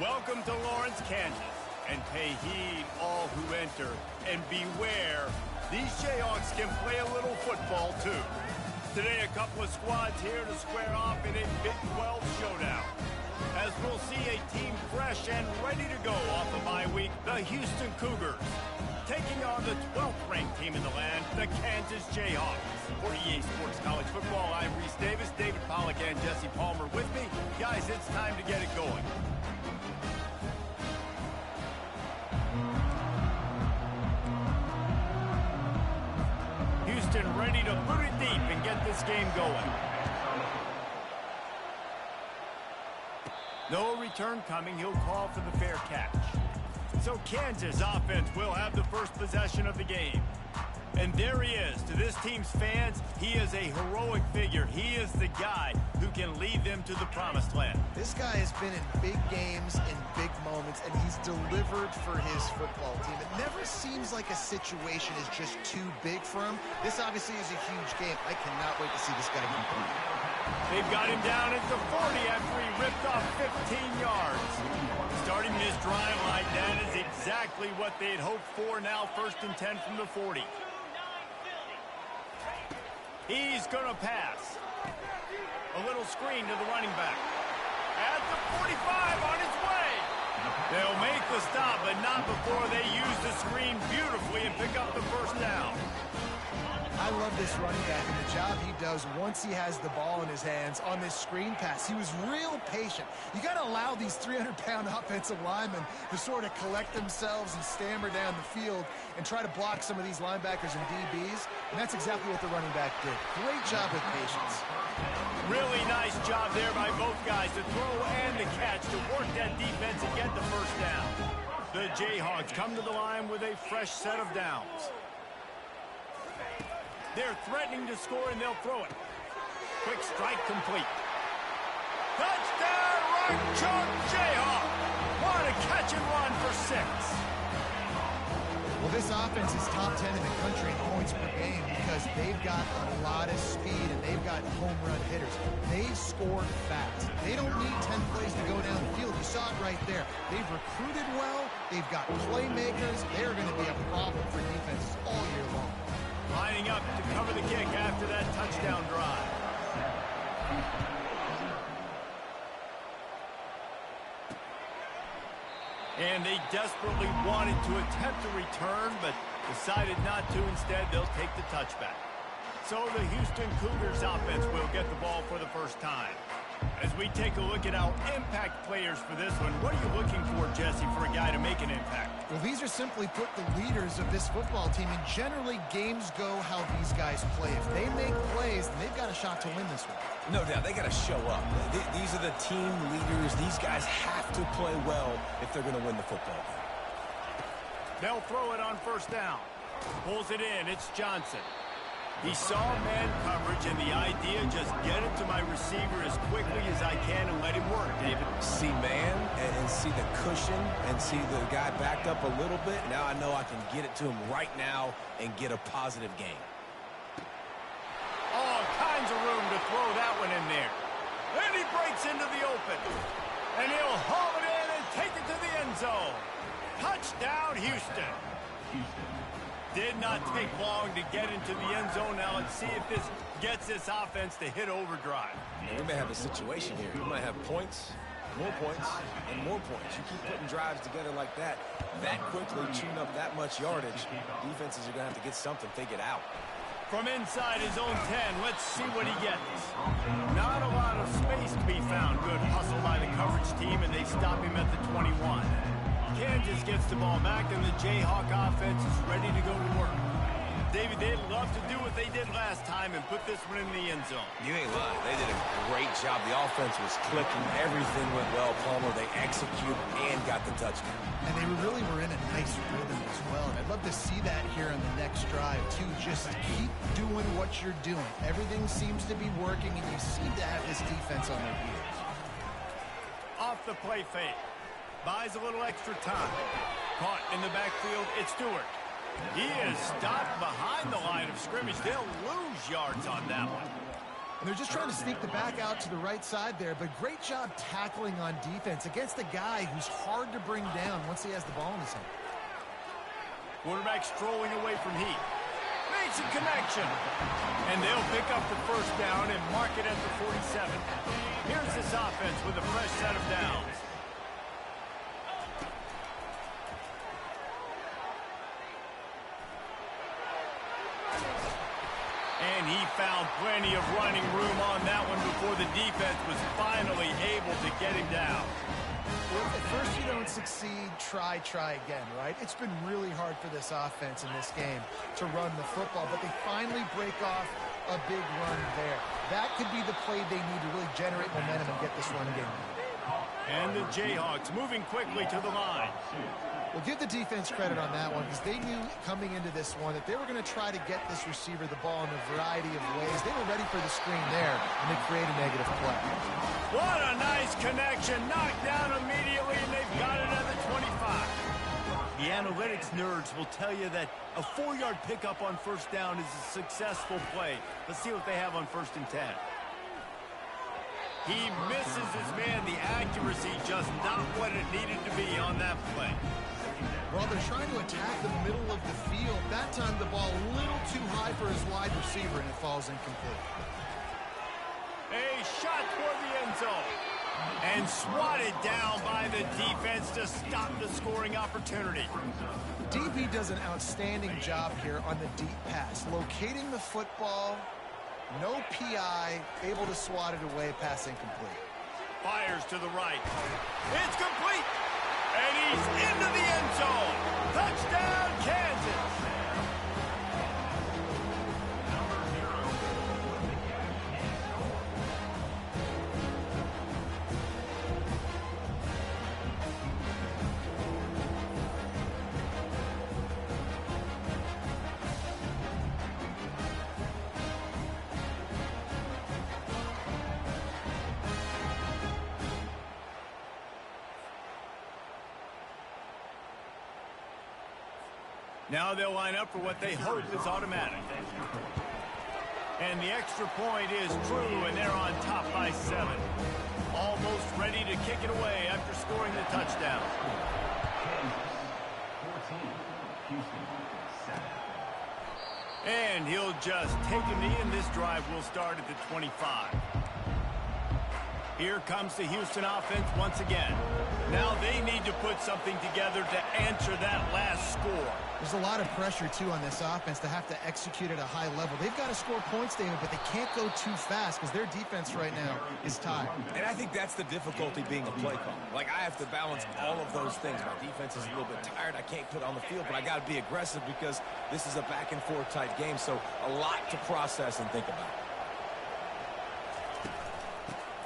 Welcome to Lawrence, Kansas, and pay heed all who enter, and beware, these Jayhawks can play a little football too. Today a couple of squads here to square off in a Big 12 showdown. As we'll see a team fresh and ready to go off a bye week, the Houston Cougars, taking on the 12th ranked team in the land, the Kansas Jayhawks. For EA Sports College Football, I'm Reese Davis, David Pollack and Jesse Palmer with me. Guys, it's time to get it going. Houston ready to put it deep and get this game going. No return coming. He'll call for the fair catch. So Kansas offense will have the first possession of the game. And there he is. To this team's fans, he is a heroic figure. He is the guy who can lead them to the promised land. This guy has been in big games, in big moments, and he's delivered for his football team. It never seems like a situation is just too big for him. This obviously is a huge game. I cannot wait to see this guy compete. They've got him down at the 40 after he ripped off 15 yards. Starting this drive like that is exactly what they'd hoped for. Now 1st and 10 from the 40. He's going to pass. A little screen to the running back. At the 45 on his way. They'll make the stop, but not before they use the screen beautifully and pick up the first down. I love this running back and the job he does once he has the ball in his hands on this screen pass. He was real patient. You got to allow these 300-pound offensive linemen to sort of collect themselves and stammer down the field and try to block some of these linebackers and DBs, and that's exactly what the running back did. Great job with patience. Really nice job there by both guys to throw and to catch, to work that defense and get the first down. The Jayhawks come to the line with a fresh set of downs. They're threatening to score, and they'll throw it. Quick strike complete. Touchdown, right chunk, Jayhawk. What a catch and run for 6. Well, this offense is top 10 in the country in points per game because they've got a lot of speed and they've got home run hitters. They scored fast. They don't need 10 plays to go down the field. You saw it right there. They've recruited well. They've got playmakers. They're going to be a problem for defenses all year long. Lining up to cover the kick after that touchdown drive. And they desperately wanted to attempt a return, but decided not to. Instead, they'll take the touchback. So the Houston Cougars offense will get the ball for the first time. As we take a look at our impact players for this one, what are you looking for, Jesse, for a guy to make an impact? Well, these are simply put the leaders of this football team, and generally games go how these guys play. If they make plays, then they've got a shot to win this one. No doubt, they got to show up. These are the team leaders. These guys have to play well if they're going to win the football game. They'll throw it on first down. Pulls it in. It's Johnson. He saw man coverage, and the idea, just get it to my receiver as quickly as I can and let him work, David. See man and see the cushion and see the guy backed up a little bit. Now I know I can get it to him right now and get a positive gain. All kinds of room to throw that one in there. And he breaks into the open. And he'll haul it in and take it to the end zone. Touchdown, Houston. Did not take long to get into the end zone. Now let's see if this gets this offense to hit overdrive. We may have a situation here. You might have points, and more points. You keep putting drives together like that quickly, chewing up that much yardage, defenses are going to have to get something figured out. From inside his own 10, let's see what he gets. Not a lot of space to be found. Good hustle by the coverage team, and they stop him at the 21. Kansas gets the ball back, and the Jayhawk offense is ready to go to work. David, they'd love to do what they did last time and put this one in the end zone. You ain't lying. They did a great job. The offense was clicking. Everything went well, Palmer. They executed and got the touchdown. And they really were in a nice rhythm as well. And I'd love to see that here on the next drive, too. Just keep doing what you're doing. Everything seems to be working, and you seem to have this defense on their heels. Off the play fake. Buys a little extra time. Caught in the backfield, it's Stewart. He is stopped behind the line of scrimmage. They'll lose yards on that one. And they're just trying to sneak the back out to the right side there, but great job tackling on defense against a guy who's hard to bring down once he has the ball in his hand. Quarterback strolling away from heat. Makes a connection. And they'll pick up the first down and mark it at the 47. Here's this offense with a fresh set of downs. And he found plenty of running room on that one before the defense was finally able to get him down. Well, if at first you don't succeed, try again, right? It's been really hard for this offense in this game to run the football, but they finally break off a big run there. That could be the play they need to really generate momentum and get this run game. And the Jayhawks moving quickly to the line. Well, give the defense credit on that one because they knew coming into this one that they were going to try to get this receiver the ball in a variety of ways. They were ready for the screen there, and they create a negative play. What a nice connection. Knocked down immediately, and they've got it at the 25. The analytics nerds will tell you that a 4-yard pickup on first down is a successful play. Let's see what they have on 1st and 10. He misses his man. The accuracy just not what it needed to be on that play. Well, they're trying to attack the middle of the field. That time the ball a little too high for his wide receiver, and it falls incomplete. A shot toward the end zone. And swatted down by the defense to stop the scoring opportunity. DB does an outstanding job here on the deep pass. Locating the football, no PI, able to swat it away, pass incomplete. Fires to the right. It's complete. And he's into the end zone. Touchdown, Kansas. Now they'll line up for what they hope is automatic. And the extra point is true, and they're on top by 7. Almost ready to kick it away after scoring the touchdown. And he'll just take a knee, and this drive will start at the 25. Here comes the Houston offense once again. Now they need to put something together to answer that last score. There's a lot of pressure, too, on this offense to have to execute at a high level. They've got to score points, David, but they can't go too fast because their defense right now is tired. And I think that's the difficulty being a play call. Like, I have to balance all of those things. My defense is a little bit tired. I can't put it on the field, but I got to be aggressive because this is a back-and-forth type game, so a lot to process and think about.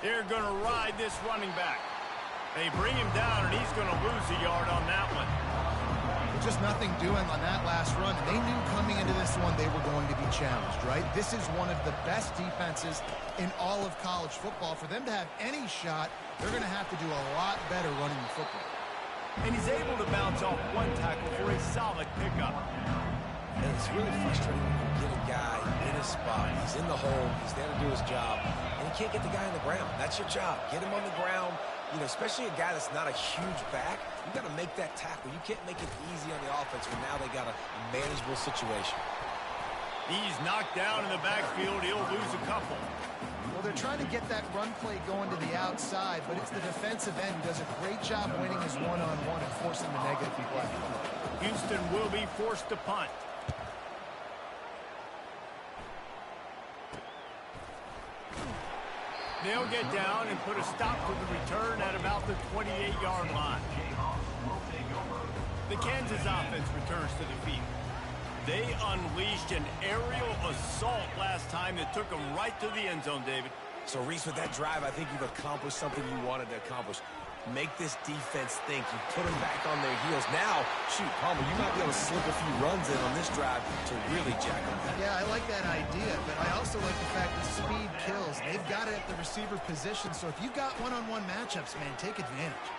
They're going to ride this running back. They bring him down, and he's going to lose a yard on that one. Just nothing doing on that last run. And they knew coming into this one they were going to be challenged, right? This is one of the best defenses in all of college football. For them to have any shot, they're going to have to do a lot better running the football. And he's able to bounce off one tackle for a solid pickup. And it's really frustrating when you get a guy in his spot. He's in the hole. He's there to do his job. And you can't get the guy on the ground. That's your job. Get him on the ground. You know, especially a guy that's not a huge back, you got to make that tackle. You can't make it easy on the offense when now they got a manageable situation. He's knocked down in the backfield. He'll lose a couple. Well, they're trying to get that run play going to the outside, but it's the defensive end who does a great job winning his one-on-one and forcing the negative play. Houston will be forced to punt. They'll get down and put a stop to the return at about the 28-yard line. The Kansas offense returns to the field. They unleashed an aerial assault last time that took them right to the end zone, David. So, Reese, with that drive, I think you've accomplished something you wanted to accomplish. Make this defense think. You put them back on their heels. Now, shoot, Palmer, you might be able to slip a few runs in on this drive to really jack them up. Yeah, I like that idea, but I also like the fact that speed kills. They've got it at the receiver position, so if you've got one-on-one matchups, man, take advantage.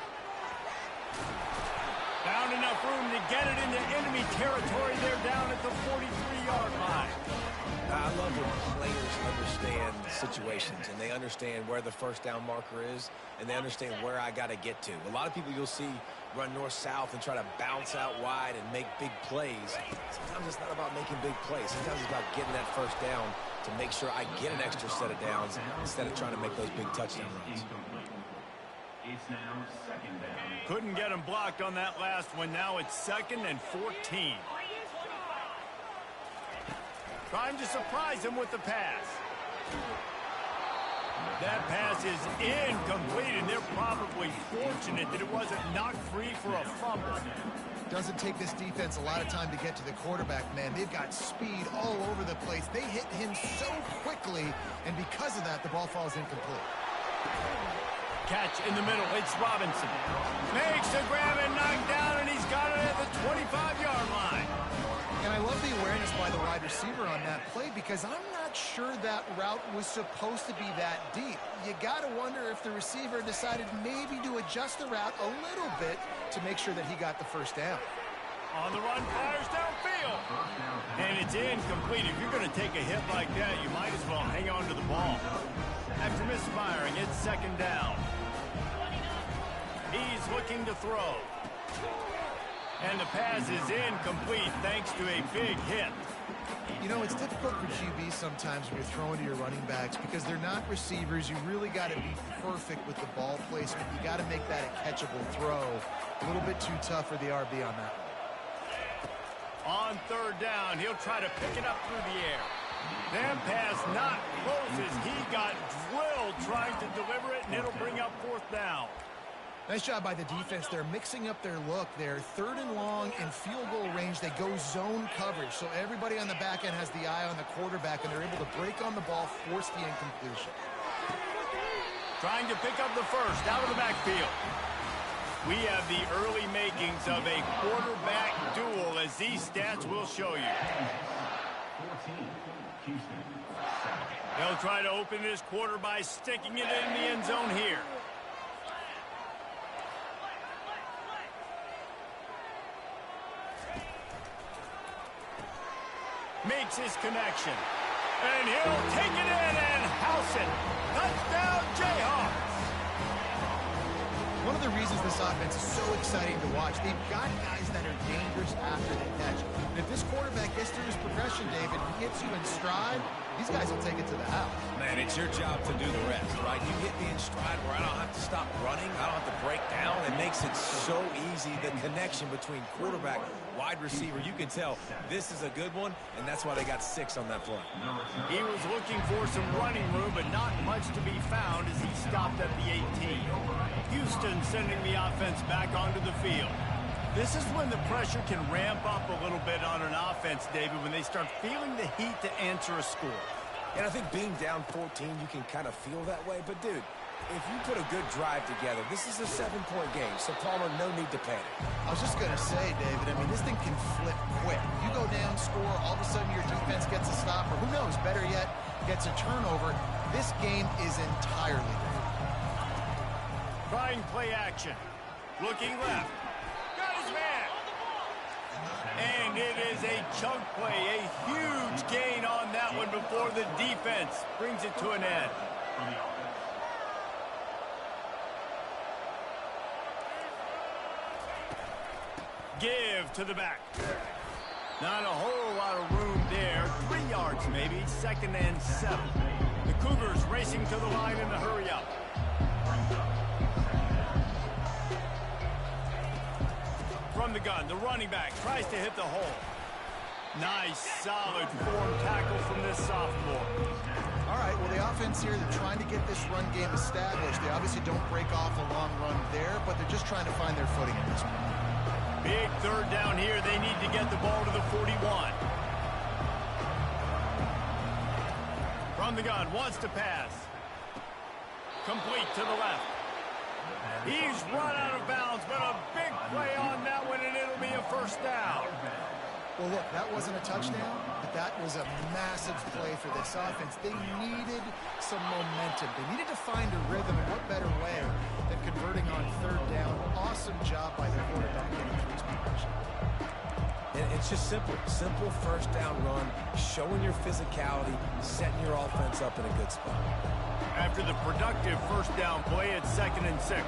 Found enough room to get it into enemy territory. They're down at the 43-yard line. I love when players understand situations and they understand where the first down marker is and they understand where I got to get to. A lot of people you'll see run north-south and try to bounce out wide and make big plays. Sometimes it's not about making big plays. Sometimes it's about getting that first down to make sure I get an extra set of downs instead of trying to make those big touchdown runs. It's now second down. Couldn't get him blocked on that last one. Now it's 2nd and 14. Trying to surprise him with the pass. That pass is incomplete, and they're probably fortunate that it wasn't knocked free for a fumble. Doesn't take this defense a lot of time to get to the quarterback, man. They've got speed all over the place. They hit him so quickly, and because of that, the ball falls incomplete. Catch in the middle. It's Robinson. Makes the grab and knocked down, and he's got it at the 25-yard line. And I love the awareness by the wide receiver on that play because I'm not sure that route was supposed to be that deep. You got to wonder if the receiver decided maybe to adjust the route a little bit to make sure that he got the first down. On the run, fires downfield. And it's incomplete. If you're going to take a hit like that, you might as well hang on to the ball. After misfiring, it's 2nd down. He's looking to throw. And the pass is incomplete thanks to a big hit. You know, it's difficult for QBs sometimes when you're throwing to your running backs because they're not receivers. You really got to be perfect with the ball placement. You got to make that a catchable throw. A little bit too tough for the RB on that one. On 3rd down, he'll try to pick it up through the air. Then pass not close as he got drilled trying to deliver it, and it'll bring up 4th down. Nice job by the defense. They're mixing up their look. They're 3rd and long in field goal range. They go zone coverage. So everybody on the back end has the eye on the quarterback, and they're able to break on the ball, force the incompletion. Trying to pick up the first out of the backfield. We have the early makings of a quarterback duel, as these stats will show you. 14, Houston. They'll try to open this quarter by sticking it in the end zone here. Makes his connection. And he'll take it in and house it. Touchdown, Jayhawks. One of the reasons this offense is so exciting to watch, they've got guys that are dangerous after they catch. And if this quarterback gets through his progression, David, he hits you in stride, these guys will take it to the house. Man, it's your job to do the rest, right? You hit me in stride where I don't have to stop running. I don't have to break down. It makes it so easy, the connection between quarterback, wide receiver. You can tell this is a good one, and that's why they got 6 on that play. He was looking for some running room, but not much to be found as he stopped at the 18. Houston sending the offense back onto the field. This is when the pressure can ramp up a little bit on an offense, David, when they start feeling the heat to answer a score. And I think being down 14, you can kind of feel that way. But, dude, if you put a good drive together, this is a 7-point game. So, Palmer, no need to panic. I was just going to say, David, I mean, this thing can flip quick. You go down, score, all of a sudden your defense gets a stop, or who knows, better yet, gets a turnover. This game is entirely different. Trying play action. Looking left. Got his man. And it is a chunk play, a huge gain on that one before the defense brings it to an end. Give to the back. Not a whole lot of room there. 3 yards maybe, 2nd and 7. The Cougars racing to the line in a hurry up. From the gun, the running back tries to hit the hole. Nice, solid form tackle from this sophomore. All right, well, the offense here, they're trying to get this run game established. They obviously don't break off a long run there, but they're just trying to find their footing at this point. Big 3rd down here. They need to get the ball to the 41. From the gun, wants to pass. Complete to the left. He's run out of bounds, but a big play on that one, and it'll be a 1st down. Well, look, that wasn't a touchdown, but that was a massive play for this offense. They needed some momentum. They needed to find a rhythm, and what better way than converting on 3rd down. Awesome job by the quarterback getting through his progression. And It's just simple. Simple first down run, showing your physicality, setting your offense up in a good spot. After the productive first down play, it's 2nd and 6.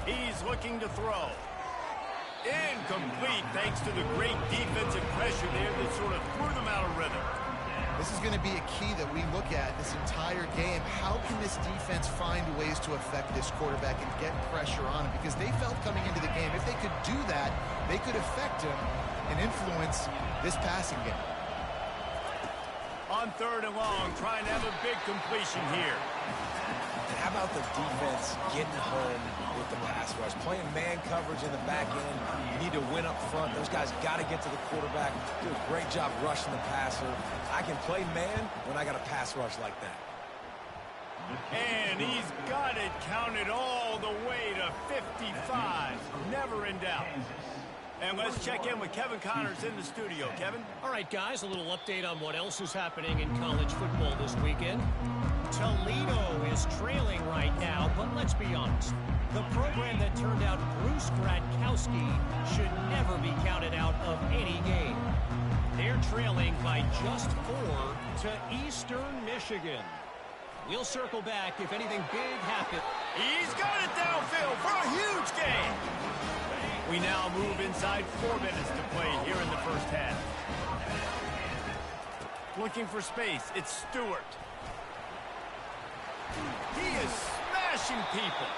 He's looking to throw. Incomplete thanks to the great defensive pressure there that sort of threw them out of rhythm. This is going to be a key that we look at this entire game. How can this defense find ways to affect this quarterback and get pressure on him? Because they felt coming into the game, if they could do that, they could affect him and influence this passing game. On 3rd and long, trying to have a big completion here. And how about the defense getting home with the pass rush? Playing man coverage in the back end. You need to win up front. Those guys got to get to the quarterback. Do a great job rushing the passer. I can play man when I got a pass rush like that. And he's got it counted all the way to 55. Never in doubt. And let's check in with Kevin Connors in the studio. Kevin? All right, guys, a little update on what else is happening in college football this weekend. Toledo is trailing right now, but let's be honest. The program that turned out Bruce Gradkowski should never be counted out of any game. They're trailing by just 4 to Eastern Michigan. We'll circle back if anything big happens. He's got it downfield for a huge gain. We now move inside 4 minutes to play here in the first half. Looking for space, it's Stewart. He is smashing people.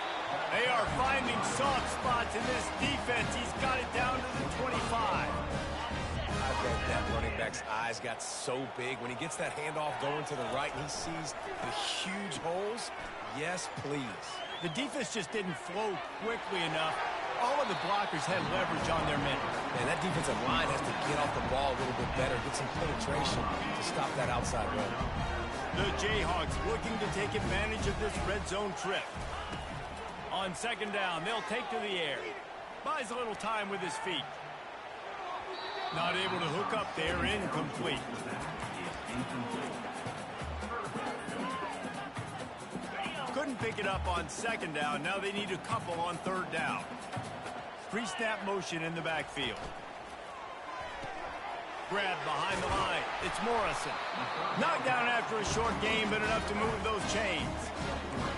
They are finding soft spots in this defense. He's got it down to the 25. I bet that running back's eyes got so big. When he gets that handoff going to the right and he sees the huge holes, yes, please. The defense just didn't flow quickly enough. All of the blockers had leverage on their men. Man, that defensive line has to get off the ball a little bit better, get some penetration to stop that outside run. The Jayhawks looking to take advantage of this red zone trip. On 2nd down, they'll take to the air. Buys a little time with his feet. Not able to hook up there, incomplete. Couldn't pick it up on 2nd down. Now they need a couple on 3rd down. Pre-snap motion in the backfield. Grab behind the line. It's Morrison. Knocked down after a short game, but enough to move those chains.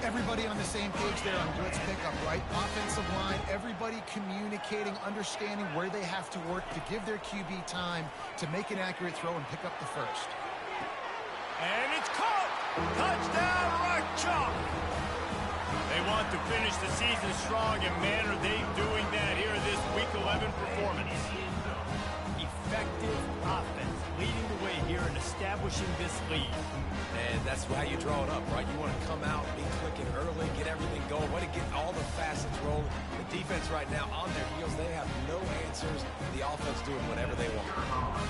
Everybody on the same page there on blitz pickup, right? Offensive line, everybody communicating, understanding where they have to work to give their QB time to make an accurate throw and pick up the first. And it's caught! Touchdown, Rock Chalk! They want to finish the season strong, and man, are they doing that here in this Week 11 performance. Effective offense leading the way here and establishing this lead. And that's how you draw it up, right? You want to come out, be quick and early, get everything going, want to get all the facets rolling. The defense right now on their heels, they have no answers. The offense doing whatever they want.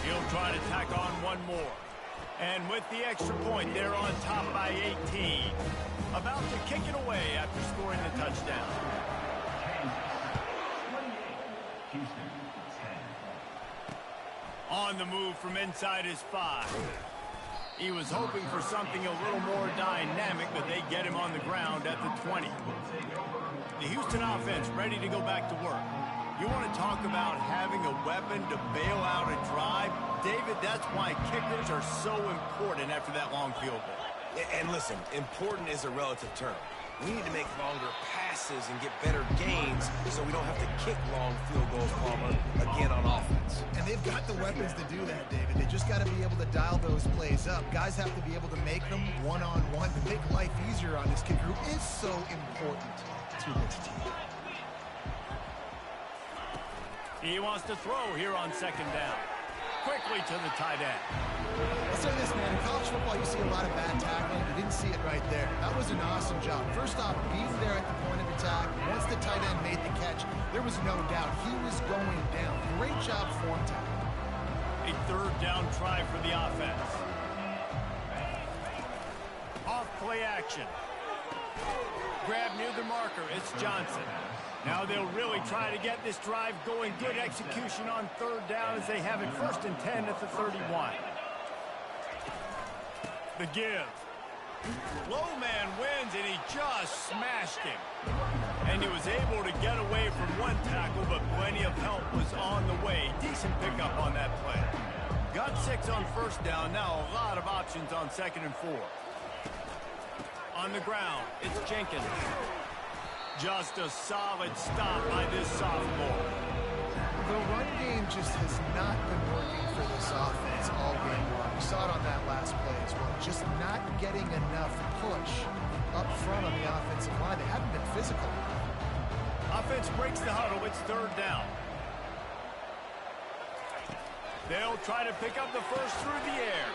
He'll try to tack on one more. And with the extra point, they're on top by 18. About to kick it away after scoring the touchdown. On the move from inside his 5. He was hoping for something a little more dynamic, but they get him on the ground at the 20. The Houston offense ready to go back to work. You want to talk about having a weapon to bail out a drive? David, that's why kickers are so important after that long field goal. And listen, important is a relative term. We need to make longer passes and get better gains so we don't have to kick long field goals, Palmer, again on offense. And they've got the weapons to do that, David. They just got to be able to dial those plays up. Guys have to be able to make them one-on-one to make life easier on this kicker who is so important to this team. He wants to throw here on 2nd down. Quickly to the tight end. I'll say this, man. In college football, you see a lot of bad tackling. You didn't see it right there. That was an awesome job. First off, being there at the point of attack. Once the tight end made the catch, there was no doubt he was going down. Great job form tackling. A 3rd down try for the offense. Off play action. Grab near the marker. It's Johnson. Now they'll really try to get this drive going. Good execution on 3rd down as they have it 1st and 10 at the 31. The give. Low man wins, and he just smashed him. And he was able to get away from one tackle, but plenty of help was on the way. Decent pickup on that play. Got 6 on first down. Now a lot of options on 2nd and 4. On the ground, it's Jenkins. Just a solid stop by this sophomore. The run game just has not been working for this offense all game long. We saw it on that last play as well. Just not getting enough push up front on the offensive line. They haven't been physical. Offense breaks the huddle. It's 3rd down. They'll try to pick up the first through the air.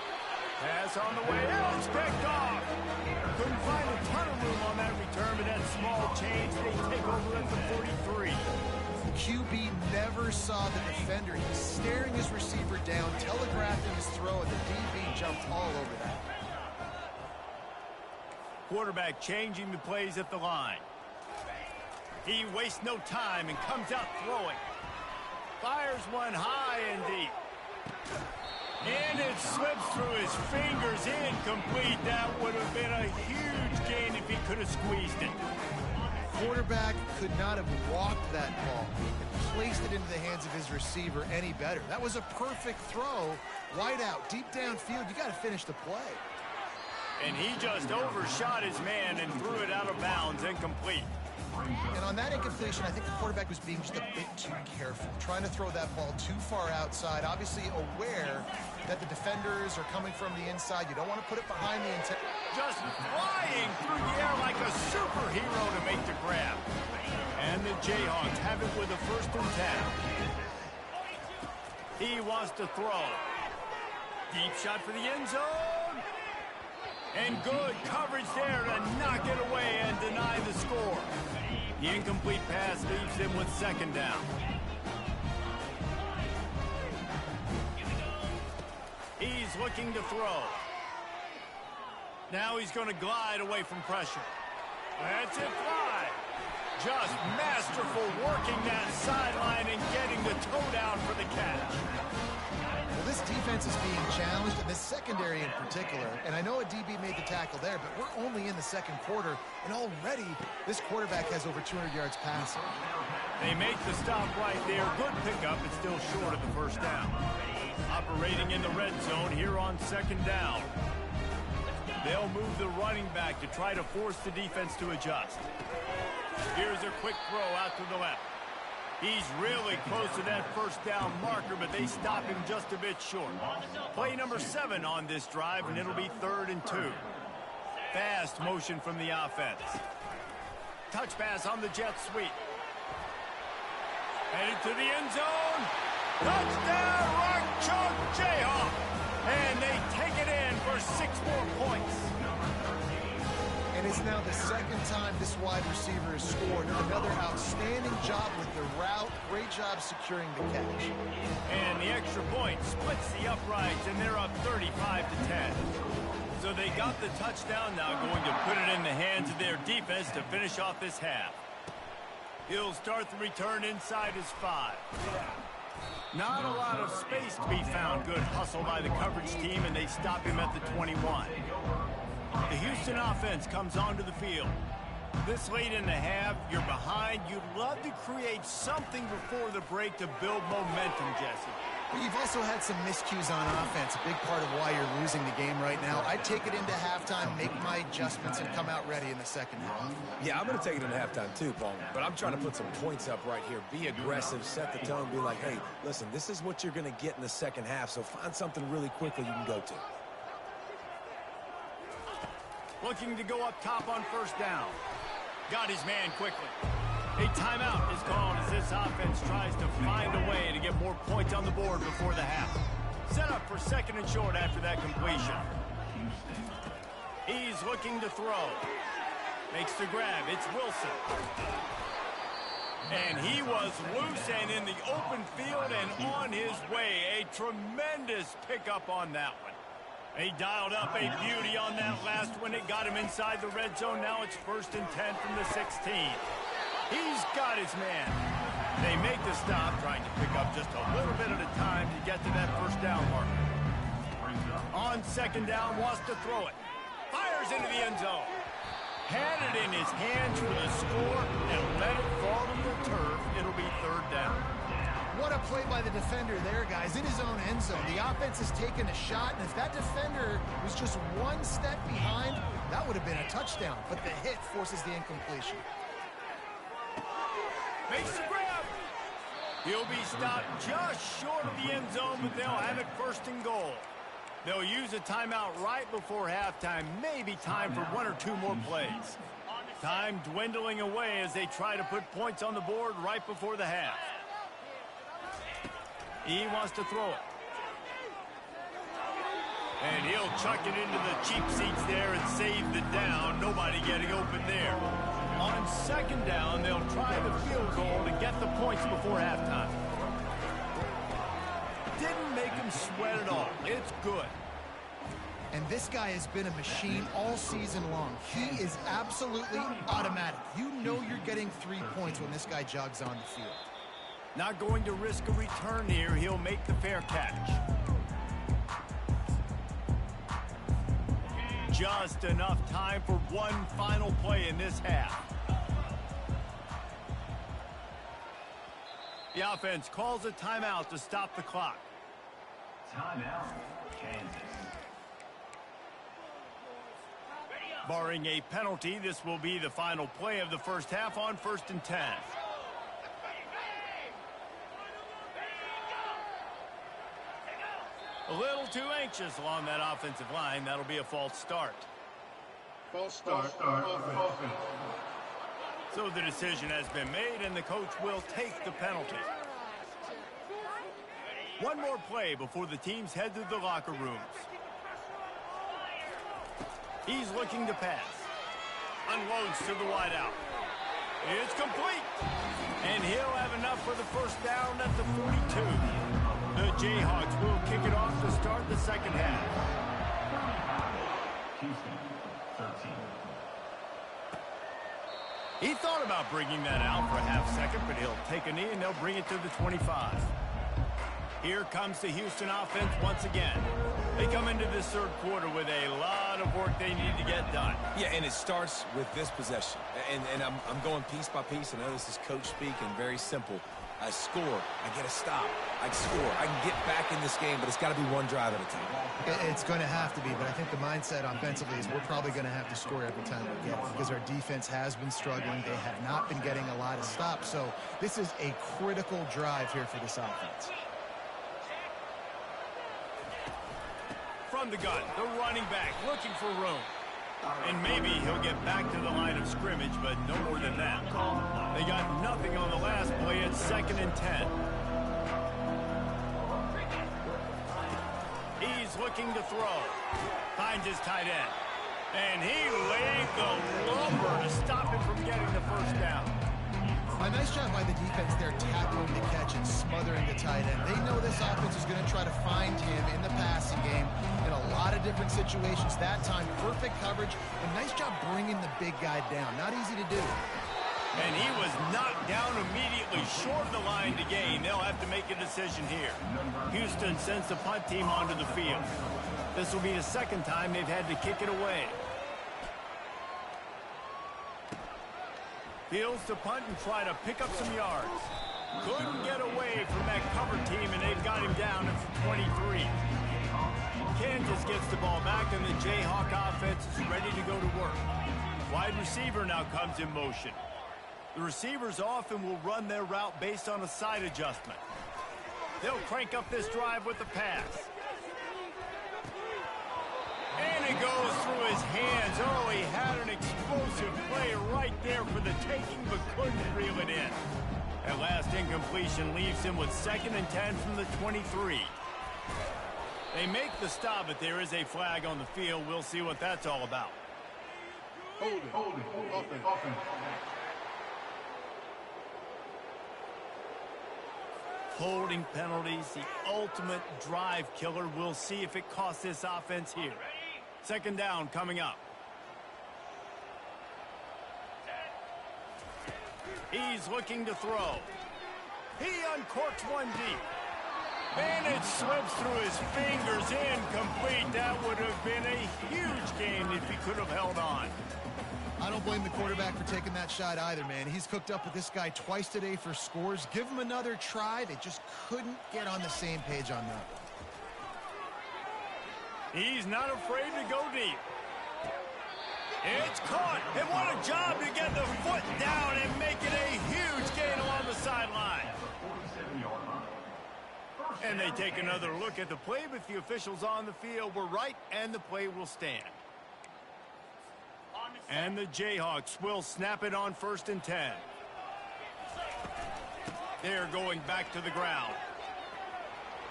Pass on the way. It's picked off. Couldn't find a ton of room on that return, but that small change, they take over at the 43. QB never saw the defender. He's staring his receiver down, telegraphing his throw, and the DB jumped all over that. Quarterback changing the plays at the line. He wastes no time and comes out throwing. Fires one high and deep. And it slips through his fingers, incomplete. That would have been a huge gain if he could have squeezed it. Quarterback could not have walked that ball and placed it into the hands of his receiver any better. That was a perfect throw. Wide out, deep downfield. You got to finish the play. And he just overshot his man and threw it out of bounds, incomplete. And on that incompletion, I think the quarterback was being just a bit too careful, trying to throw that ball too far outside, obviously aware that the defenders are coming from the inside. You don't want to put it behind the intent. Just flying through the air like a superhero to make the grab. And the Jayhawks have it with a 1st and 10. He wants to throw. Deep shot for the end zone. And good coverage there to knock it away and deny the score. The incomplete pass leaves him with 2nd down. He's looking to throw. Now he's going to glide away from pressure. That's it, fly. Just masterful working that sideline and getting the toe down for the catch. Well, this defense is being challenged, and this secondary in particular. And I know a DB made the tackle there, but we're only in the 2nd quarter, and already this quarterback has over 200 yards passing. They make the stop right there. Good pickup, but still short of the 1st down. Operating in the red zone here on 2nd down. They'll move the running back to try to force the defense to adjust. Here's a quick throw out to the left. He's really close to that 1st down marker, but they stop him just a bit short. Play number 7 on this drive, and it'll be 3rd and 2. Fast motion from the offense. Touch pass on the jet sweep. Headed to the end zone. Touchdown, Rock Chalk Jayhawk. And they take it in for 6 more points. And it's now the 2nd time this wide receiver has scored. Another outstanding job with the route. Great job securing the catch. And the extra point splits the uprights, and they're up 35-10. So they got the touchdown, now going to put it in the hands of their defense to finish off this half. He'll start the return inside his 5. Not a lot of space to be found. Good hustle by the coverage team, and they stop him at the 21. The Houston offense comes onto the field. This late in the half, you're behind. You'd love to create something before the break to build momentum, Jesse. But you've also had some miscues on offense, a big part of why you're losing the game right now. I'd take it into halftime, make my adjustments, and come out ready in the 2nd half. Yeah, I'm going to take it into halftime too, Paul. But I'm trying to put some points up right here. Be aggressive, set the tone, be like, hey, listen, this is what you're going to get in the 2nd half, so find something really quickly you can go to. Looking to go up top on 1st down. Got his man quickly. A timeout is called as this offense tries to find a way to get more points on the board before the half. Set up for 2nd and short after that completion. He's looking to throw. Makes the grab. It's Wilson. And he was loose and in the open field and on his way. A tremendous pickup on that one. He dialed up a beauty on that last one. It got him inside the red zone. Now it's 1st and 10 from the 16. He's got his man. They make the stop, trying to pick up just a little bit at a time to get to that 1st down marker. On 2nd down, wants to throw it. Fires into the end zone. Had it in his hands for the score and let it fall to the turf. It'll be third down. What a play by the defender there, guys, in his own end zone. The offense has taken a shot, and if that defender was just one step behind, that would have been a touchdown. But the hit forces the incompletion. Makes the grab. He'll be stopped just short of the end zone, but they'll have it first and goal. They'll use a timeout right before halftime, maybe time for one or two more plays. Time dwindling away as they try to put points on the board right before the half. He wants to throw it. And he'll chuck it into the cheap seats there and save the down. Nobody getting open there. On second down, they'll try the field goal to get the points before halftime. Didn't make him sweat at all. It's good. And this guy has been a machine all season long. He is absolutely automatic. You know you're getting 3 points when this guy jogs on the field. Not going to risk a return here. He'll make the fair catch. Just enough time for one final play in this half. The offense calls a timeout to stop the clock. Timeout, Kansas. Barring a penalty, this will be the final play of the first half on 1st and 10. A little too anxious along that offensive line. That'll be a false start. False start. Offense. So the decision has been made, and the coach will take the penalty. One more play before the teams head to the locker rooms. He's looking to pass. Unloads to the wideout. It's complete. And he'll have enough for the first down at the 42. The Jayhawks will kick it off to start the second half. Houston, 13. He thought about bringing that out for a half second, but he'll take a knee and they'll bring it to the 25. Here comes the Houston offense once again. They come into this third quarter with a lot of work they need to get done. Yeah, and it starts with this possession. And I'm going piece by piece. I know this is coach speak and very simple. I score, I get a stop, I score, I can get back in this game, but it's got to be one drive at a time. It's going to have to be, but I think the mindset offensively is we're probably going to have to score every time we get it because our defense has been struggling. They have not been getting a lot of stops, so this is a critical drive here for this offense. From the gun, the running back looking for room. And maybe he'll get back to the line of scrimmage, but no more than that. They got nothing on the last play at 2nd and 10. He's looking to throw. Finds his tight end. And he laid the lumber to stop him from getting the first down. A nice job by the defense there tackling the catch and smothering the tight end. They know this offense is going to try to find him in the passing game in a lot of different situations. That time, perfect coverage. A nice job bringing the big guy down. Not easy to do. And he was knocked down immediately short of the line to gain. They'll have to make a decision here. Houston sends the punt team onto the field. This will be the second time they've had to kick it away. Fields to punt and try to pick up some yards. Couldn't get away from that cover team, and they've got him down at the 23. Kansas gets the ball back, and the Jayhawk offense is ready to go to work. Wide receiver now comes in motion. The receivers often will run their route based on a side adjustment. They'll crank up this drive with the pass. And it goes through his hands. Oh, he had an explosive play right there for the taking, but couldn't reel it in. That last incompletion leaves him with 2nd and 10 from the 23. They make the stop, but there is a flag on the field. We'll see what that's all about. Holding. Offense. Holding penalties, the ultimate drive killer. We'll see if it costs this offense here. 2nd down coming up. He's looking to throw. He uncorks one deep. And it slips through his fingers, incomplete. That would have been a huge gain if he could have held on. I don't blame the quarterback for taking that shot either, man. He's cooked up with this guy twice today for scores. Give him another try. They just couldn't get on the same page on that. He's not afraid to go deep. It's caught, and what a job to get the foot down and make it a huge gain along the sideline. And they take another look at the play, but the officials on the field were right, and the play will stand. And the Jayhawks will snap it on 1st and 10. They're going back to the ground.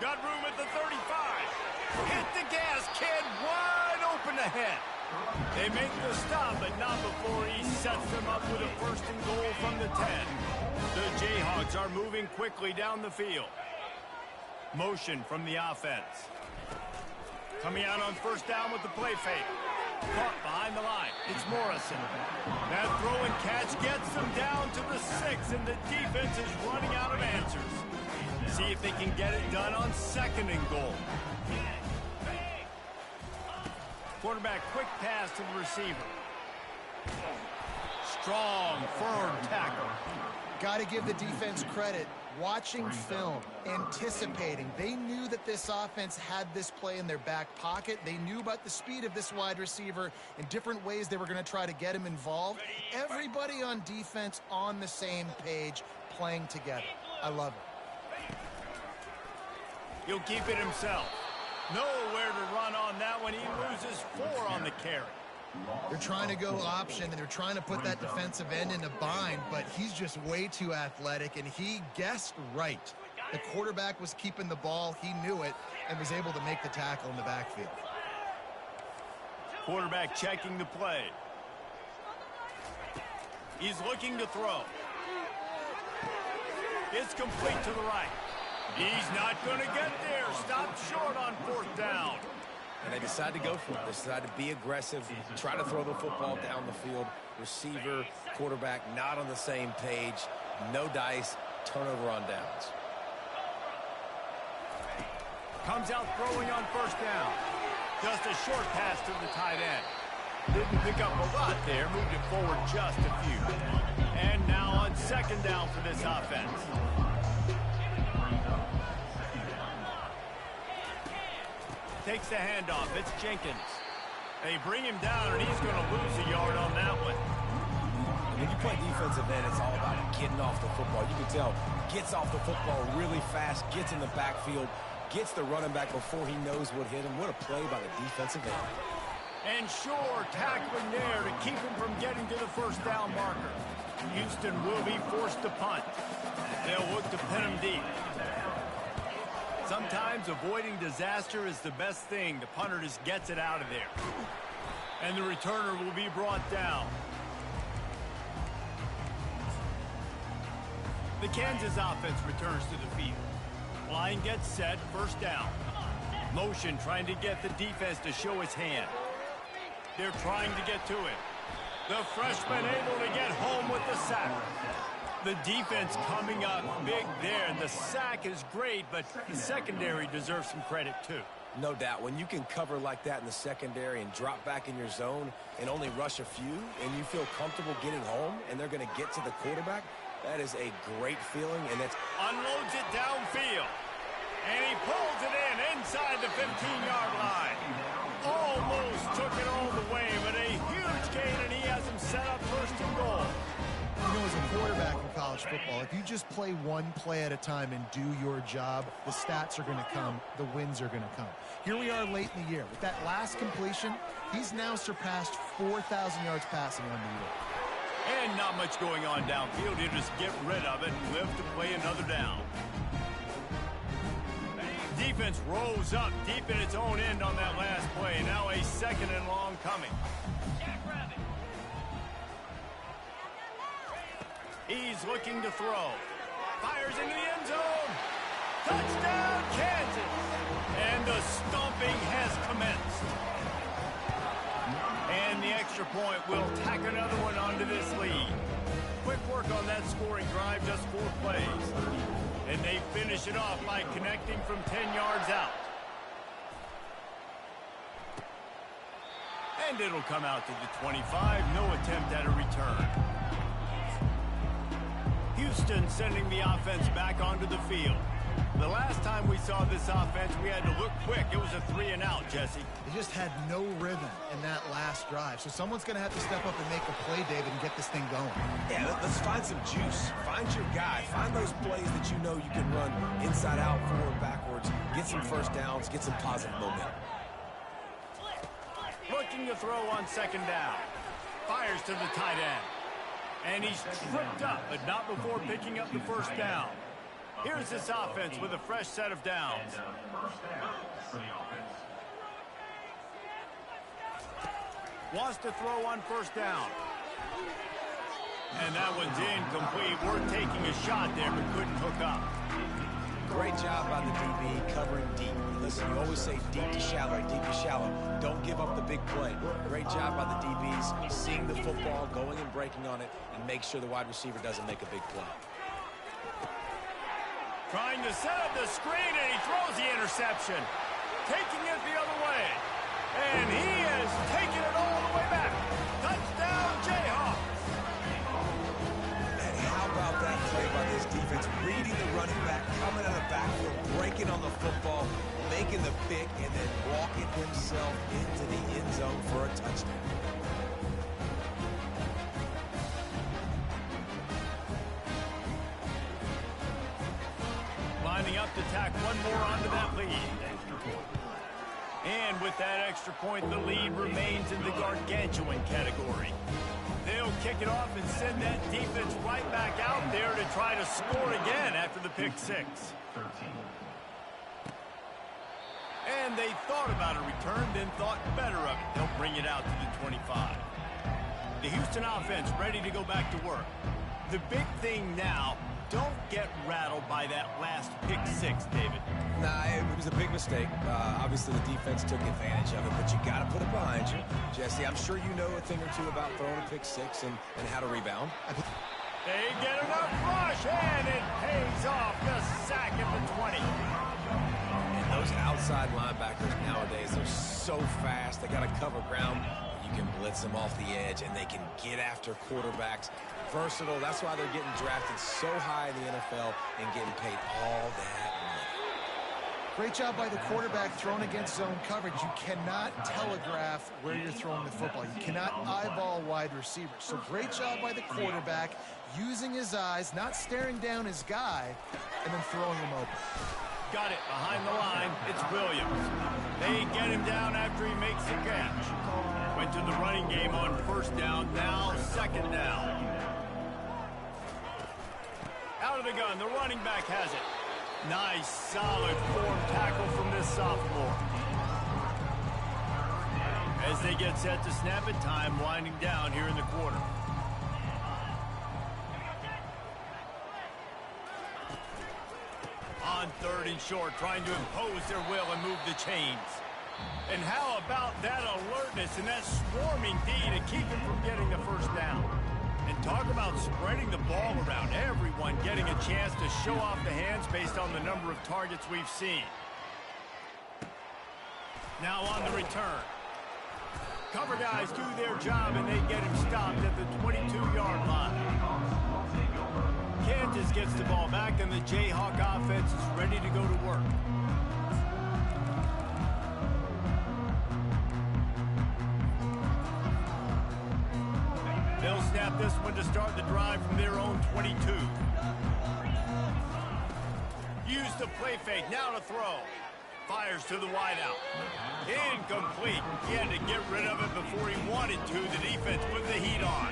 Got room at the 35. Hit the gas, kid, wide open ahead. They make the stop, but not before he sets them up with a 1st and goal from the 10. The Jayhawks are moving quickly down the field. Motion from the offense. Coming out on 1st down with the play fake. Caught behind the line. It's Morrison. That throw and catch gets them down to the 6, and the defense is running out of answers. See if they can get it done on 2nd and goal. Quarterback quick pass to the receiver. Strong, firm tackle. Got to give the defense credit. Watching film, anticipating. They knew that this offense had this play in their back pocket. They knew about the speed of this wide receiver and different ways they were going to try to get him involved. Everybody on defense on the same page, playing together. I love it. He'll keep it himself. Nowhere to run on that one. He loses 4 on the carry. They're trying to go option, and they're trying to put that defensive end in a bind, but he's just way too athletic, and he guessed right. The quarterback was keeping the ball. He knew it and was able to make the tackle in the backfield. Quarterback checking the play. He's looking to throw. It's complete to the right. He's not going to get there. Stopped short on 4th down. And they decide to go for it. They decide to be aggressive, try to throw the football down the field. Receiver, quarterback, not on the same page. No dice, turnover on downs. Comes out throwing on 1st down. Just a short pass to the tight end. Didn't pick up a lot there, moved it forward just a few. And now on 2nd down for this offense. Takes the handoff. It's Jenkins. They bring him down, and he's going to lose a yard on that one. When you play defensive end, it's all about getting off the football. You can tell, gets off the football really fast, gets in the backfield, gets the running back before he knows what hit him. What a play by the defensive end. And Shore tackling there to keep him from getting to the 1st down marker. Houston will be forced to punt. They'll look to pin him deep. Sometimes avoiding disaster is the best thing. The punter just gets it out of there. And the returner will be brought down. The Kansas offense returns to the field. Line gets set, 1st down. Motion trying to get the defense to show his hand. They're trying to get to it. The freshman able to get home with the sack. The defense coming up big there, and the sack is great, but the secondary deserves some credit too. No doubt. When you can cover like that in the secondary and drop back in your zone and only rush a few, and you feel comfortable getting home, and they're going to get to the quarterback, that is a great feeling, and that's... Unloads it downfield, and he pulls it in inside the 15-yard line. Almost took it all the way, but a huge gain, and he has him set up 1st and goal. You know, as a quarterback in college football, if you just play one play at a time and do your job, the stats are going to come, the wins are going to come. Here we are late in the year. With that last completion, he's now surpassed 4,000 yards passing on the year. And not much going on downfield. He'll just get rid of it and live to play another down. Defense rose up deep in its own end on that last play. Now a 2nd and long coming. He's looking to throw. Fires into the end zone. Touchdown, Kansas. And the stomping has commenced. And the extra point will tack another one onto this lead. Quick work on that scoring drive, just 4 plays. And they finish it off by connecting from 10 yards out. And it'll come out to the 25. No attempt at a return. Houston sending the offense back onto the field. The last time we saw this offense, we had to look quick. It was a 3-and-out, Jesse. They just had no rhythm in that last drive. So someone's going to have to step up and make a play, David, and get this thing going. Yeah, let's find some juice. Find your guy. Find those plays that you know you can run inside out, forward, backwards. Get some first downs. Get some positive momentum. Looking to throw on second down. Fires to the tight end. And he's tripped up, but not before picking up the first down. Here's this offense with a fresh set of downs. First down for the offense. Wants to throw on first down. And that one's incomplete. We're taking a shot there, but couldn't hook up. Great job by the DB covering deep. Listen, you always say deep to shallow, deep to shallow. Don't give up the big play. Great job by the DBs, seeing the football, going and breaking on it, and make sure the wide receiver doesn't make a big play. Trying to set up the screen, and he throws the interception. Taking it the other way. And he has taken it all the way back. Touchdown, Jayhawks. And how about that play by this defense? Reading the running back, coming out of the backfield, breaking on the football, making the pick, and then walking himself into the end zone for a touchdown. Lining up to tack one more onto that lead. And with that extra point, the lead remains in the gargantuan category. They'll kick it off and send that defense right back out there to try to score again after the pick six. 13. And they thought about a return, then thought better of it. They'll bring it out to the 25. The Houston offense ready to go back to work. The big thing now, don't get rattled by that last pick six, David. Nah, it was a big mistake. Obviously, the defense took advantage of it, but you got to put it behind you. Jesse, I'm sure you know a thing or two about throwing a pick six and how to rebound. They get enough rush, and it pays off. The sack at the 20. And those outside linebackers nowadays are so fast. They got to cover ground. You can blitz them off the edge, and they can get after quarterbacks. Versatile. That's why they're getting drafted so high in the NFL and getting paid all that money. Great job by the quarterback throwing against zone coverage. You cannot telegraph where you're throwing the football. You cannot eyeball wide receivers. So great job by the quarterback using his eyes, not staring down his guy, and then throwing him open. Got it behind the line. It's Williams. They get him down after he makes the catch. Went to the running game on first down. Now second down. Out of the gun. The running back has it. Nice, solid form tackle from this sophomore. As they get set to snap it, time winding down here in the quarter. On third and short, trying to impose their will and move the chains. And how about that alertness and that swarming D to keep him from getting the first down? And talk about spreading the ball around. Everyone getting a chance to show off the hands based on the number of targets we've seen. Now on the return. Cover guys do their job, and they get him stopped at the 22-yard line. Kansas gets the ball back, and the Jayhawk offense is ready to go to work. They'll snap this one to start the drive from their own 22. Use the play fake, now to throw. Fires to the wideout. Incomplete. He had to get rid of it before he wanted to. The defense put the heat on.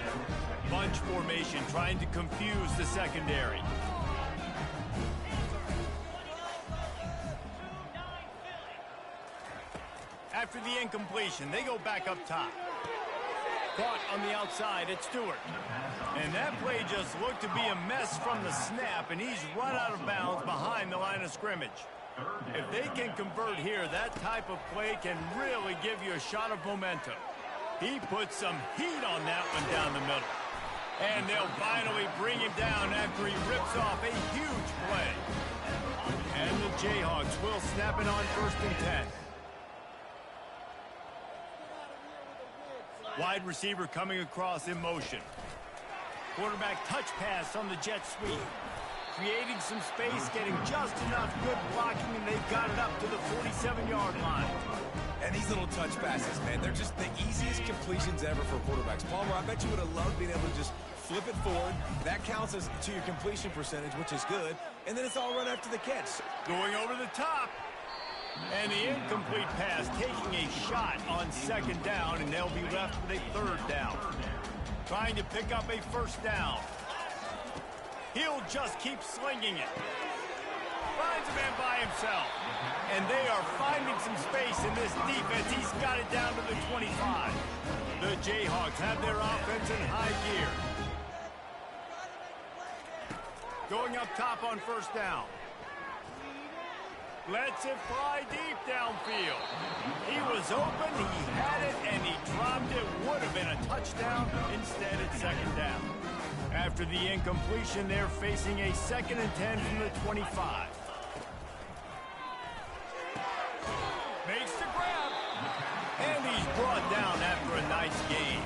Bunch formation trying to confuse the secondary. After the incompletion, they go back up top. Caught on the outside, it's Stewart. And that play just looked to be a mess from the snap, and he's run out of bounds behind the line of scrimmage. If they can convert here, that type of play can really give you a shot of momentum. He put some heat on that one down the middle. And they'll finally bring him down after he rips off a huge play. And the Jayhawks will snap it on 1st and 10. Wide receiver coming across in motion. Quarterback touch pass on the jet sweep. Creating some space, getting just enough good blocking, and they've got it up to the 47-yard line. And these little touch passes, man, they're just the easiest completions ever for quarterbacks. Palmer, I bet you would have loved being able to just flip it forward. That counts as to your completion percentage, which is good. And then it's all run after the catch. Going over the top. And the incomplete pass taking a shot on second down, and they'll be left with a third down. Trying to pick up a first down. He'll just keep slinging it. Finds a man by himself. And they are finding some space in this defense. He's got it down to the 25. The Jayhawks have their offense in high gear. Going up top on first down. Lets it fly deep downfield. He was open, he had it, and he dropped it. Would have been a touchdown. Instead, it's second down. After the incompletion, they're facing a 2nd and 10 from the 25. Makes the grab. And he's brought down after a nice game.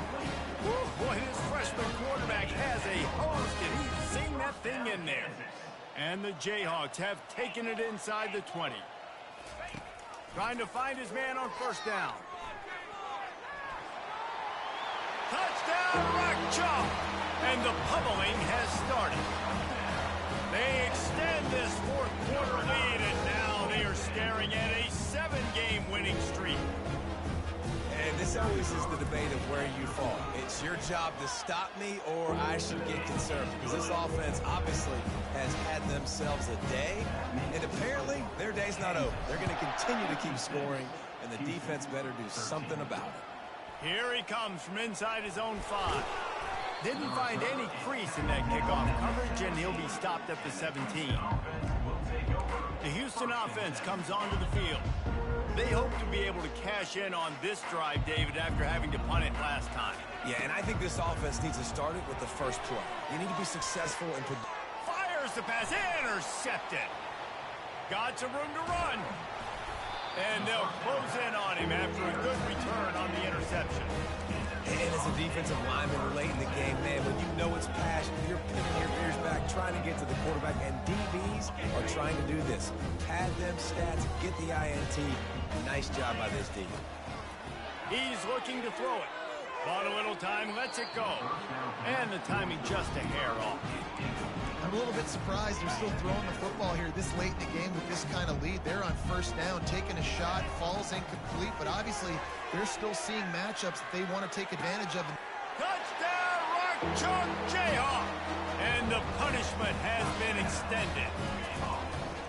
Woo, boy, this freshman quarterback has a host, and he's seen that thing in there. And the Jayhawks have taken it inside the 20. Trying to find his man on first down. Touchdown, Rock Chalk! And the pummeling has started. They extend this fourth quarter lead, and now they are staring at a 7-game winning streak. And this always is the debate of where you fall. It's your job to stop me, or I should get concerned, because this offense obviously has had themselves a day, and apparently their day's not over. They're going to continue to keep scoring, and the defense better do something about it. Here he comes from inside his own 5. Didn't find any crease in that kickoff coverage, and he'll be stopped at the 17. The Houston offense comes onto the field. They hope to be able to cash in on this drive, David, after having to punt it last time. Yeah, and I think this offense needs to start it with the first play. You need to be successful and fires the pass, intercepted. Got some room to run. And they'll close in on him after a good return on the interception. And as a defensive lineman, we're late in the game, man. When you know it's passion, you're pinning your ears back, trying to get to the quarterback, and DBs are trying to do this. Pad them stats, get the INT. Nice job by this D. He's looking to throw it. Bought a little time, lets it go. And the timing just a hair off. I'm a little bit surprised they're still throwing the football here this late in the game with this kind of lead. They're on first down, taking a shot, falls incomplete, but obviously they're still seeing matchups that they want to take advantage of. Touchdown, Rock Chalk Jayhawk! And the punishment has been extended.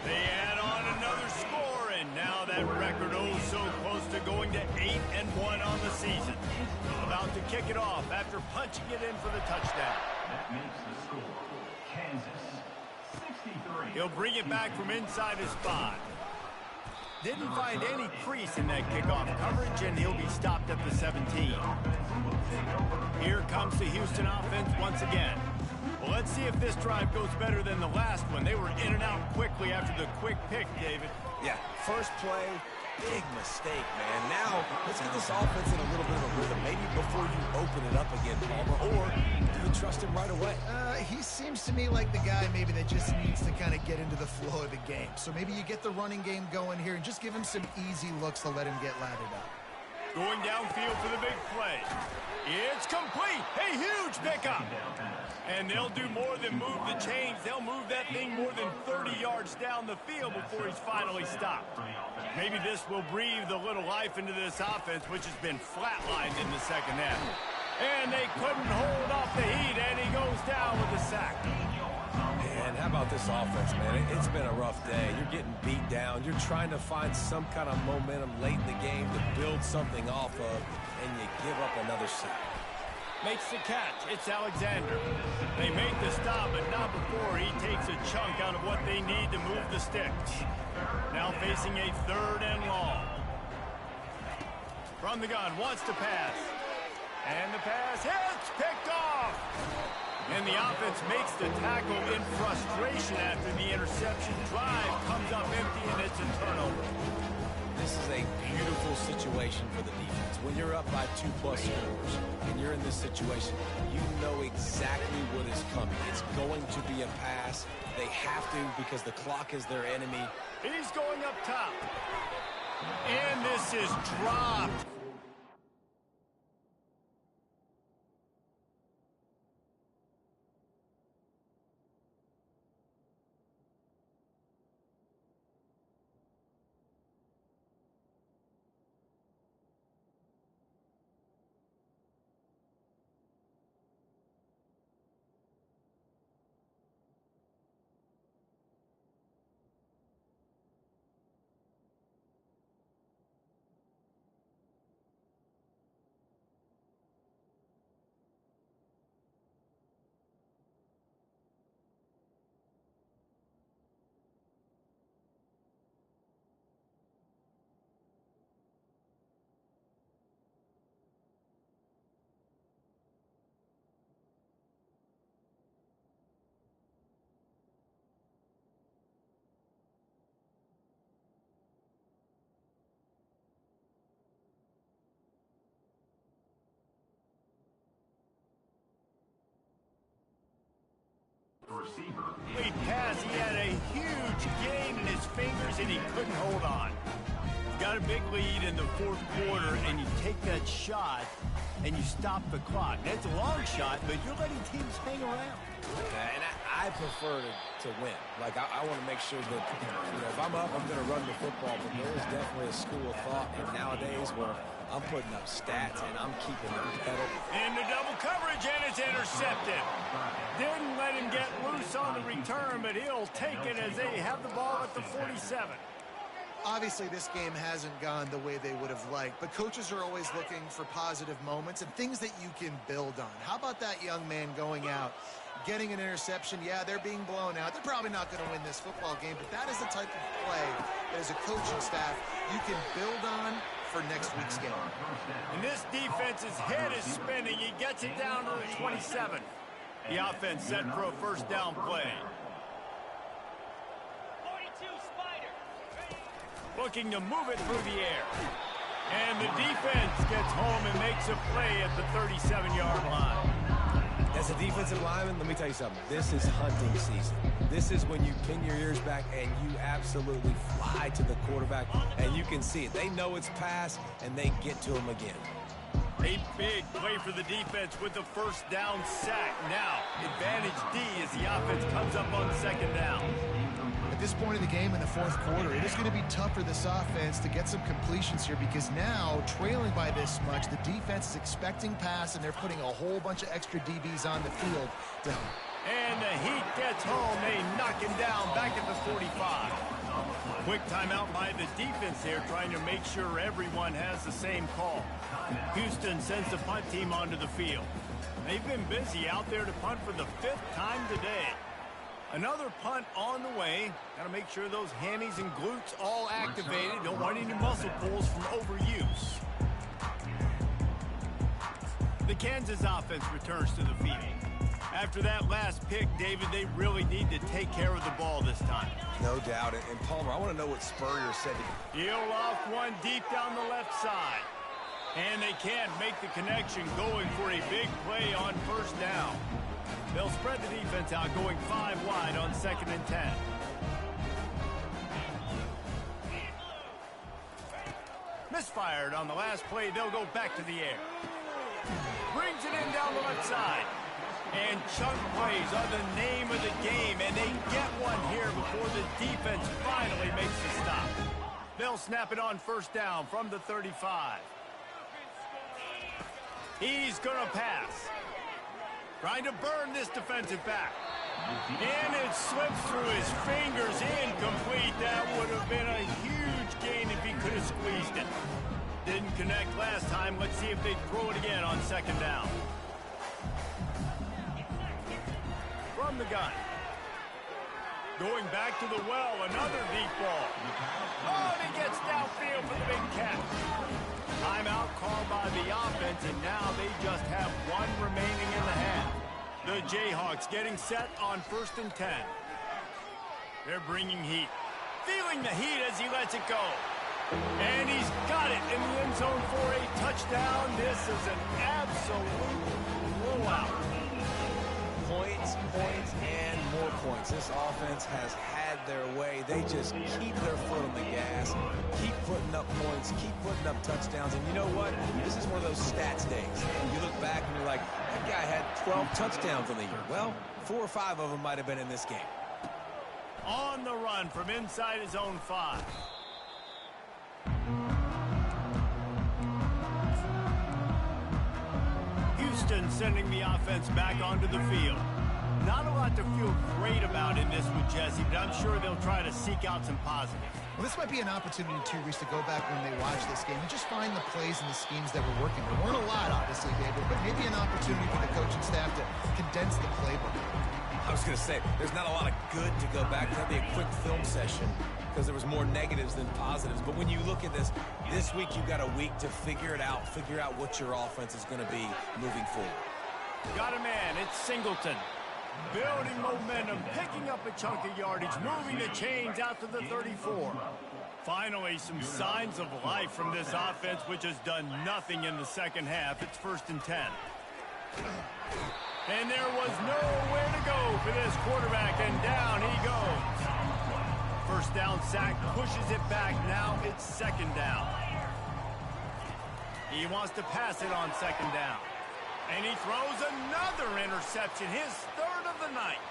They add on another score, and now that record so close to going to 8-1 on the season. About to kick it off after punching it in for the touchdown. That makes the score Kansas 63. He'll bring it back from inside his 5. Didn't find any crease in that kickoff coverage, and he'll be stopped at the 17. Here comes the Houston offense once again. Well, let's see if this drive goes better than the last one. They were in and out quickly after the quick pick, David. Yeah, first play, big mistake, man. Now, let's get this offense in a little bit of a rhythm. Maybe before you open it up again, Palmer, or do you trust him right away? He seems to me like the guy maybe that just needs to kind of get into the flow of the game. So maybe you get the running game going here and just give him some easy looks to let him get lathered up. Going downfield for the big play. It's complete. A huge pickup. And they'll do more than move the chains. They'll move that thing more than 30 yards down the field before he's finally stopped. Maybe this will breathe a little life into this offense, which has been flatlined in the second half. And they couldn't hold off the heat, and he goes down with a sack. Man, how about this offense, man? It's been a rough day. You're getting beat down. You're trying to find some kind of momentum late in the game to build something off of, and you give up another sack. Makes the catch. It's Alexander. They make the stop, but not before he takes a chunk out of what they need to move the sticks. Now facing a 3rd and long. From the gun, wants to pass. And the pass hits, picked off. And the offense makes the tackle in frustration after the interception. Drive comes up empty, and it's a turnover. this is a beautiful situation for the defense. When you're up by 2+ scores and you're in this situation, you know exactly what is coming. It's going to be a pass. They have to because the clock is their enemy. He's going up top. And this is dropped. Lead pass, he had a huge gain in his fingers and he couldn't hold on. Got a big lead in the fourth quarter and you take that shot and you stop the clock. That's a long shot, but you're letting teams hang around. And I prefer to win. Like, I want to make sure that, if I'm up, I'm going to run the football. But there is definitely a school of thought nowadays where I'm putting up stats and I'm keeping them pedal. Into double coverage, and it's intercepted. Didn't let him get loose on the return, but he'll take it as they have the ball at the 47. Obviously, this game hasn't gone the way they would have liked, but coaches are always looking for positive moments and things that you can build on. How about that young man going out, getting an interception? Yeah, they're being blown out. They're probably not going to win this football game, but that is the type of play that as a coaching staff you can build on for next week's game. And this defense's head is spinning. He gets it down to the 27. The offense set for a first down play. Looking to move it through the air. And the defense gets home and makes a play at the 37-yard line. As a defensive lineman, let me tell you something. This is hunting season. This is when you pin your ears back and you absolutely fly to the quarterback, and you can see it. They know it's pass, and they get to him again. A big play for the defense with the first down sack. Now, advantage D as the offense comes up on second down. At this point in the game in the fourth quarter, it is going to be tough for this offense to get some completions here because now, trailing by this much, the defense is expecting pass, and they're putting a whole bunch of extra DBs on the field. And the Heat gets home. They knock him down back at the 45. Quick timeout by the defense here, trying to make sure everyone has the same call. Houston sends the punt team onto the field. They've been busy out there to punt for the 5th time today. Another punt on the way. Got to make sure those hammies and glutes all activated. Don't want any muscle pulls from overuse. The Kansas offense returns to the field. After that last pick, David, they really need to take care of the ball this time. No doubt. And Palmer, I want to know what Spurrier said to He'll off one deep down the left side. And they can't make the connection, going for a big play on first down. They'll spread the defense out, going 5 wide on 2nd and 10. Misfired on the last play. They'll go back to the air. Brings it in down the left side. And chunk plays are the name of the game, and they get one here before the defense finally makes the stop. They'll snap it on first down from the 35. He's going to pass. Trying to burn this defensive back. And it slips through his fingers, incomplete. That would have been a huge gain if he could have squeezed it. Didn't connect last time. Let's see if they throw it again on second down. From the gun. Going back to the well, another deep ball. Oh, and he gets downfield for the big catch. Timeout called by the offense, and now they just have one remaining in the half. The Jayhawks getting set on 1st and 10. They're bringing heat. Feeling the heat as he lets it go. And he's got it in the end zone for a touchdown. This is an absolute blowout. Points, points, and more points. This offense has had their way. They just keep their foot on the gas, keep putting up points, keep putting up touchdowns. And you know what? This is one of those stats days. And you look back and you're like, that guy had 12 touchdowns on the year. Well, 4 or 5 of them might have been in this game. On the run from inside his own 5. Houston sending the offense back onto the field. Not a lot to feel great about in this one, Jesse, but I'm sure they'll try to seek out some positives. Well, this might be an opportunity, too, Reese, to go back when they watch this game and just find the plays and the schemes that were working. There weren't a lot, obviously, David, but maybe an opportunity for the coaching staff to condense the playbook. I was going to say, there's not a lot of good to go back. That'd be a quick film session because there was more negatives than positives. But when you look at this week you've got a week to figure it out, figure out what your offense is going to be moving forward. Got a man, it's Singleton. Building momentum, picking up a chunk of yardage, moving the chains out to the 34. Finally, some signs of life from this offense, which has done nothing in the second half. It's 1st and 10. And there was nowhere to go for this quarterback, and down he goes. First down sack, pushes it back. Now it's 2nd down. He wants to pass it on 2nd down. And he throws another interception, his 3rd of the night.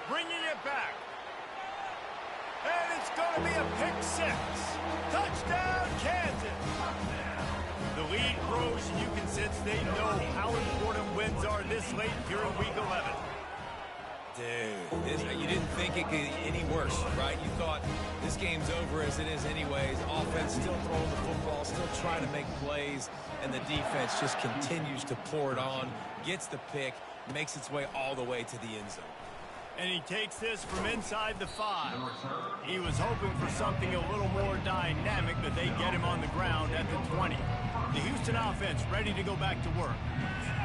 Bringing it back. And it's going to be a pick 6. Touchdown, Kansas. The lead grows, and you can sense they know how important wins are this late here in Week 11. Dude, you didn't think it could get any worse, right? You thought this game's over as it is anyways. Offense still throwing the football, still trying to make plays, and the defense just continues to pour it on, gets the pick, makes its way all the way to the end zone. And he takes this from inside the 5. He was hoping for something a little more dynamic, but they get him on the ground at the 20. The Houston offense ready to go back to work.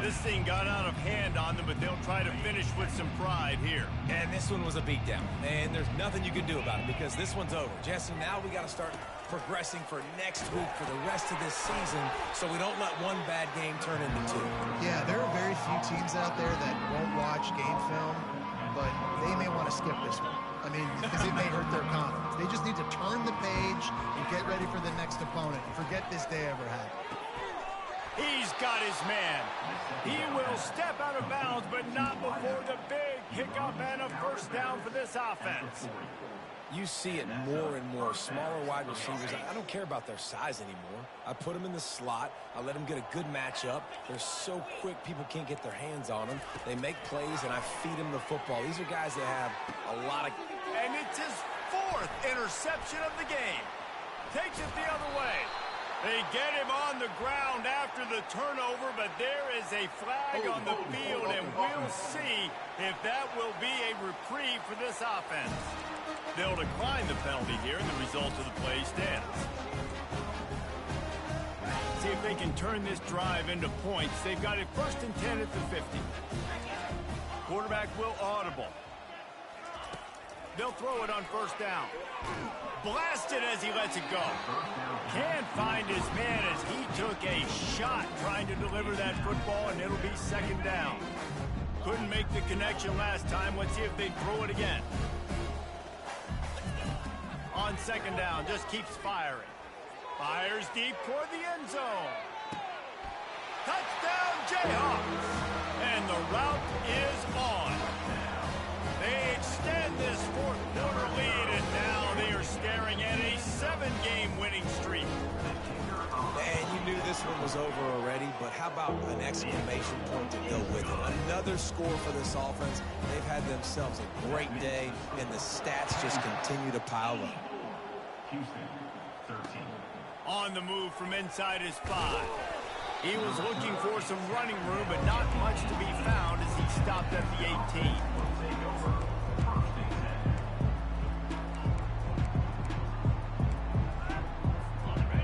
This thing got out of hand on them, but they'll try to finish with some pride here. And this one was a beatdown. And there's nothing you can do about it because this one's over. Jesse, now we got to start progressing for next week for the rest of this season so we don't let one bad game turn into 2. Yeah, there are very few teams out there that won't watch game film, but they may want to skip this one. I mean, because it may hurt their confidence. They just need to turn the page and get ready for the next opponent and forget this day ever happened. He's got his man. He will step out of bounds, but not before the big pickup and a 1st down for this offense. You see it more and more. Smaller wide receivers. I don't care about their size anymore. I put them in the slot. I let them get a good matchup. They're so quick, people can't get their hands on them. They make plays, and I feed them the football. These are guys that have a lot of... And it's his 4th interception of the game. Takes it the other way. They get him on the ground after the turnover, but there is a flag on the field, and we'll see if that will be a reprieve for this offense. They'll decline the penalty here, and the result of the play stands. See if they can turn this drive into points. They've got it 1st and 10 at the 50. Quarterback will audible. They'll throw it on 1st down. Blasted as he lets it go. Can't find his man as he took a shot trying to deliver that football, and it'll be 2nd down. Couldn't make the connection last time. Let's see if they throw it again. On 2nd down, just keeps firing. Fires deep toward the end zone. Touchdown, Jayhawks! And the route is on. They extend this 4th quarter lead, and now they are staring at a 7-game winning streak. And you knew this one was over already, but how about an exclamation point to go with it? Another score for this offense. They've had themselves a great day, and the stats just continue to pile up. Houston, 13. On the move from inside his 5. He was looking for some running room, but not much to be found as he stopped at the 18.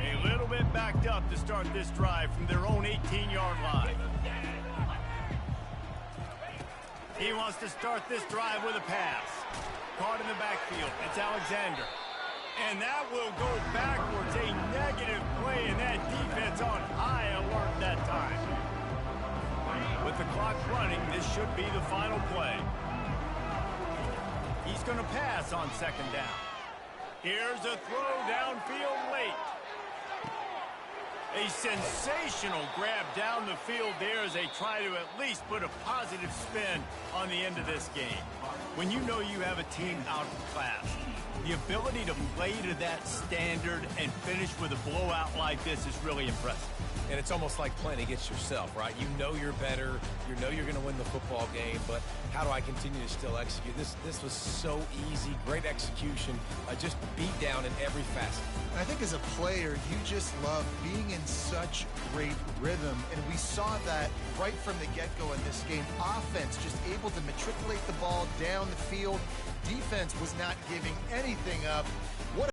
A little bit backed up to start this drive from their own 18-yard line. He wants to start this drive with a pass. Caught in the backfield. It's Alexander. And that will go backwards. A negative play, and that defense on high alert that time. With the clock running, this should be the final play. He's going to pass on second down. Here's a throw downfield late. A sensational grab down the field there as they try to at least put a positive spin on the end of this game. When you know you have a team outclassed, the ability to play to that standard and finish with a blowout like this is really impressive. And it's almost like playing against yourself, right? You know you're better. You know you're going to win the football game, but how do I continue to still execute? This was so easy, great execution, just beat down in every facet. I think as a player, you just love being in such great rhythm, and we saw that right from the get-go in this game. Offense just able to matriculate the ball down the field. Defense was not giving anything up. What